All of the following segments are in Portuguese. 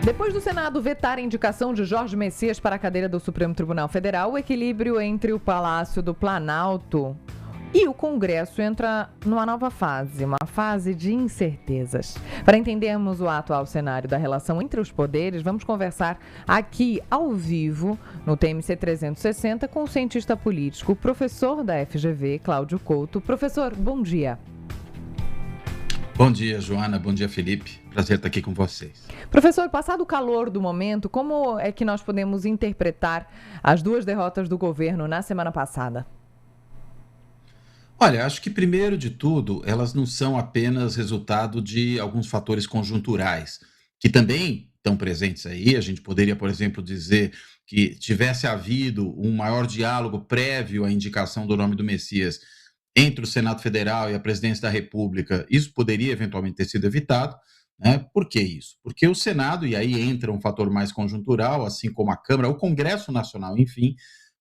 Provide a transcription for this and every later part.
Depois do Senado vetar a indicação de Jorge Messias para a cadeira do Supremo Tribunal Federal, o equilíbrio entre o Palácio do Planalto e o Congresso entra numa nova fase, uma fase de incertezas. Para entendermos o atual cenário da relação entre os poderes, vamos conversar aqui ao vivo, no TMC 360, com o cientista político, professor da FGV, Cláudio Couto. Professor, bom dia. Bom dia, Joana. Bom dia, Felipe. Prazer estar aqui com vocês. Professor, passado o calor do momento, como é que nós podemos interpretar as duas derrotas do governo na semana passada? Olha, acho que primeiro de tudo, elas não são apenas resultado de alguns fatores conjunturais, que também estão presentes aí. A gente poderia, por exemplo, dizer que tivesse havido um maior diálogo prévio à indicação do nome do Messias entre o Senado Federal e a Presidência da República, isso poderia eventualmente ter sido evitado, né? Por que isso? Porque o Senado, e aí entra um fator mais conjuntural, assim como a Câmara, o Congresso Nacional, enfim,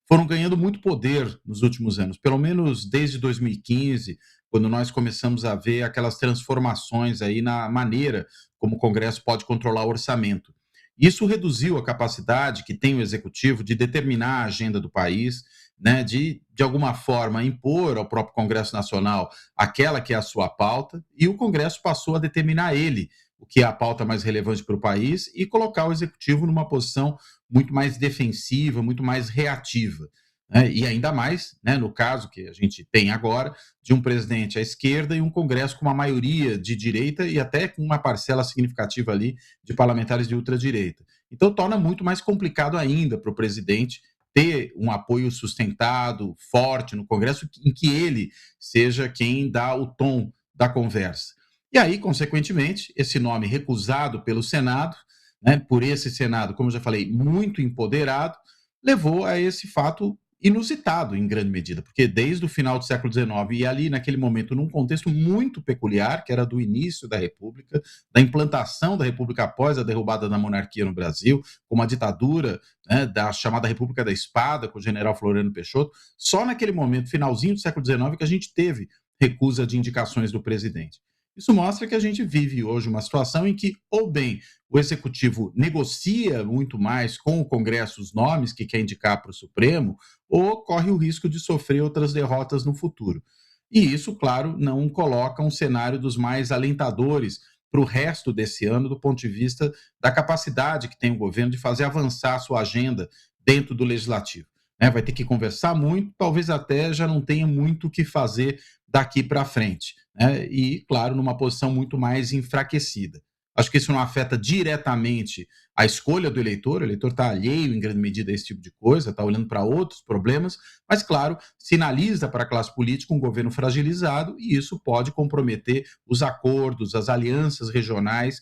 foram ganhando muito poder nos últimos anos, pelo menos desde 2015, quando nós começamos a ver aquelas transformações aí na maneira como o Congresso pode controlar o orçamento. Isso reduziu a capacidade que tem o Executivo de determinar a agenda do país, né, de alguma forma, impor ao próprio Congresso Nacional aquela que é a sua pauta, e o Congresso passou a determinar ele o que é a pauta mais relevante para o país e colocar o Executivo numa posição muito mais defensiva, muito mais reativa, né? E ainda mais, né, no caso que a gente tem agora, de um presidente à esquerda e um Congresso com uma maioria de direita e até com uma parcela significativa ali de parlamentares de ultradireita. Então torna muito mais complicado ainda para o presidente ter um apoio sustentado, forte no Congresso, em que ele seja quem dá o tom da conversa. E aí, consequentemente, esse nome recusado pelo Senado, né, por esse Senado, como eu já falei, muito empoderado, levou a esse fato inusitado em grande medida, porque desde o final do século XIX e ali naquele momento num contexto muito peculiar, que era do início da República, da implantação da República após a derrubada da monarquia no Brasil, com uma ditadura, né, da chamada República da Espada, com o general Floriano Peixoto, só naquele momento, finalzinho do século XIX, que a gente teve recusa de indicações do presidente. Isso mostra que a gente vive hoje uma situação em que, ou bem, o Executivo negocia muito mais com o Congresso os nomes que quer indicar para o Supremo, ou corre o risco de sofrer outras derrotas no futuro. E isso, claro, não coloca um cenário dos mais alentadores para o resto desse ano, do ponto de vista da capacidade que tem o governo de fazer avançar a sua agenda dentro do Legislativo. Né? Vai ter que conversar muito, talvez até já não tenha muito o que fazer daqui para frente, né? E, claro, numa posição muito mais enfraquecida. Acho que isso não afeta diretamente a escolha do eleitor, o eleitor está alheio em grande medida a esse tipo de coisa, está olhando para outros problemas, mas, claro, sinaliza para a classe política um governo fragilizado e isso pode comprometer os acordos, as alianças regionais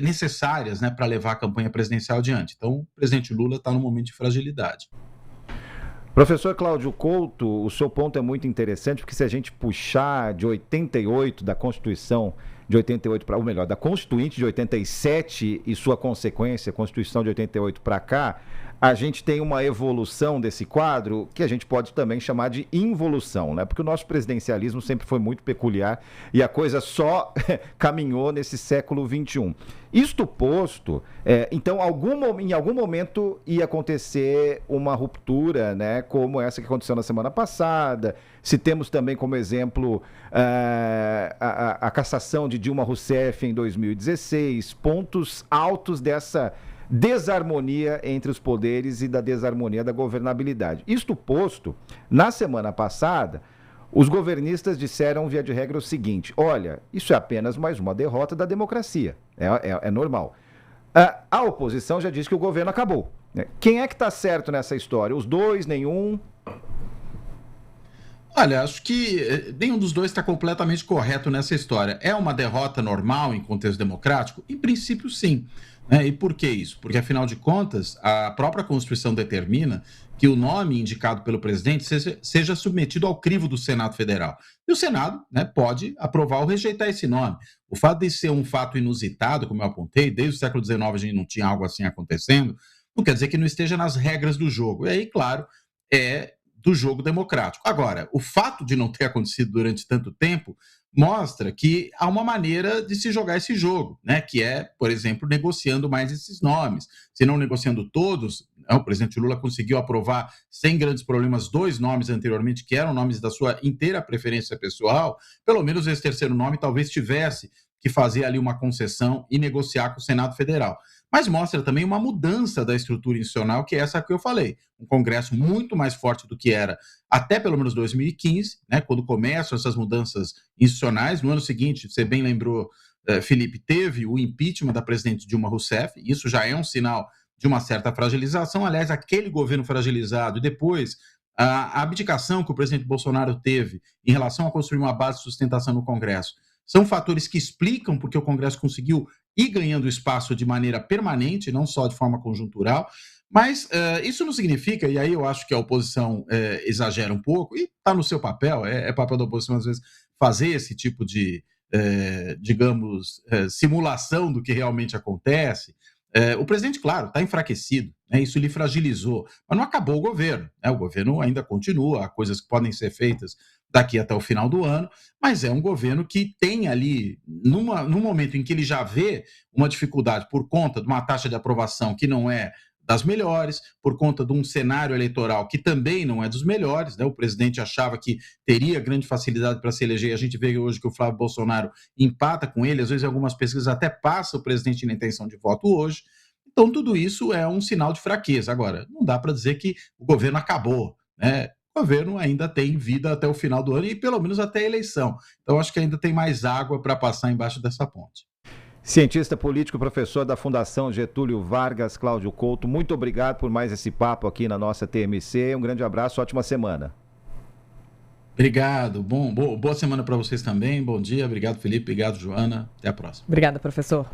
necessárias, né, para levar a campanha presidencial adiante. Então, o presidente Lula está num momento de fragilidade. Professor Cláudio Couto, o seu ponto é muito interessante, porque se a gente puxar de 88, da Constituição de 88 para, ou melhor, da Constituinte de 87 e sua consequência, Constituição de 88 para cá, a gente tem uma evolução desse quadro que a gente pode também chamar de involução, né? Porque o nosso presidencialismo sempre foi muito peculiar e a coisa só caminhou nesse século XXI. Isto posto, então em algum momento ia acontecer uma ruptura, né? Como essa que aconteceu na semana passada. Se temos também como exemplo a cassação de Dilma Rousseff em 2016, pontos altos dessa desarmonia entre os poderes e da desarmonia da governabilidade. Isto posto, na semana passada, os governistas disseram, via de regra, o seguinte: olha, isso é apenas mais uma derrota da democracia, é normal. A oposição já disse que o governo acabou. Quem é que está certo nessa história? Os dois, nenhum? Olha, acho que nenhum dos dois está completamente correto nessa história. É uma derrota normal em contexto democrático? Em princípio, sim. E por que isso? Porque, afinal de contas, a própria Constituição determina que o nome indicado pelo presidente seja submetido ao crivo do Senado Federal. E o Senado, né, pode aprovar ou rejeitar esse nome. O fato de ser um fato inusitado, como eu apontei, desde o século XIX a gente não tinha algo assim acontecendo, não quer dizer que não esteja nas regras do jogo. E aí, claro, é do jogo democrático. Agora, o fato de não ter acontecido durante tanto tempo mostra que há uma maneira de se jogar esse jogo, né? Que é, por exemplo, negociando mais esses nomes. Se não negociando todos, o presidente Lula conseguiu aprovar sem grandes problemas 2 nomes anteriormente, que eram nomes da sua inteira preferência pessoal. Pelo menos esse terceiro nome talvez tivesse que fazer ali uma concessão e negociar com o Senado Federal. Mas mostra também uma mudança da estrutura institucional, que é essa que eu falei. Um Congresso muito mais forte do que era até pelo menos 2015, né, quando começam essas mudanças institucionais. No ano seguinte, você bem lembrou, Felipe, teve o impeachment da presidente Dilma Rousseff. Isso já é um sinal de uma certa fragilização. Aliás, aquele governo fragilizado e depois a abdicação que o presidente Bolsonaro teve em relação a construir uma base de sustentação no Congresso são fatores que explicam porque o Congresso conseguiu ir ganhando espaço de maneira permanente, não só de forma conjuntural. Mas isso não significa, e aí eu acho que a oposição exagera um pouco, e está no seu papel, é papel da oposição às vezes fazer esse tipo de, digamos, simulação do que realmente acontece. O presidente, claro, está enfraquecido, né? Isso lhe fragilizou, mas não acabou o governo, né? O governo ainda continua, há coisas que podem ser feitas daqui até o final do ano, mas é um governo que tem ali, num momento em que ele já vê uma dificuldade por conta de uma taxa de aprovação que não é das melhores, por conta de um cenário eleitoral que também não é dos melhores, né? O presidente achava que teria grande facilidade para se eleger, a gente vê hoje que o Flávio Bolsonaro empata com ele, às vezes algumas pesquisas até passa o presidente na intenção de voto hoje. Então tudo isso é um sinal de fraqueza. Agora, não dá para dizer que o governo acabou, né? O governo ainda tem vida até o final do ano e pelo menos até a eleição. Então acho que ainda tem mais água para passar embaixo dessa ponte. Cientista político, professor da Fundação Getúlio Vargas, Cláudio Couto, muito obrigado por mais esse papo aqui na nossa TMC. Um grande abraço, ótima semana. Obrigado, boa semana para vocês também, bom dia, obrigado Felipe, obrigado Joana, até a próxima. Obrigada, professor.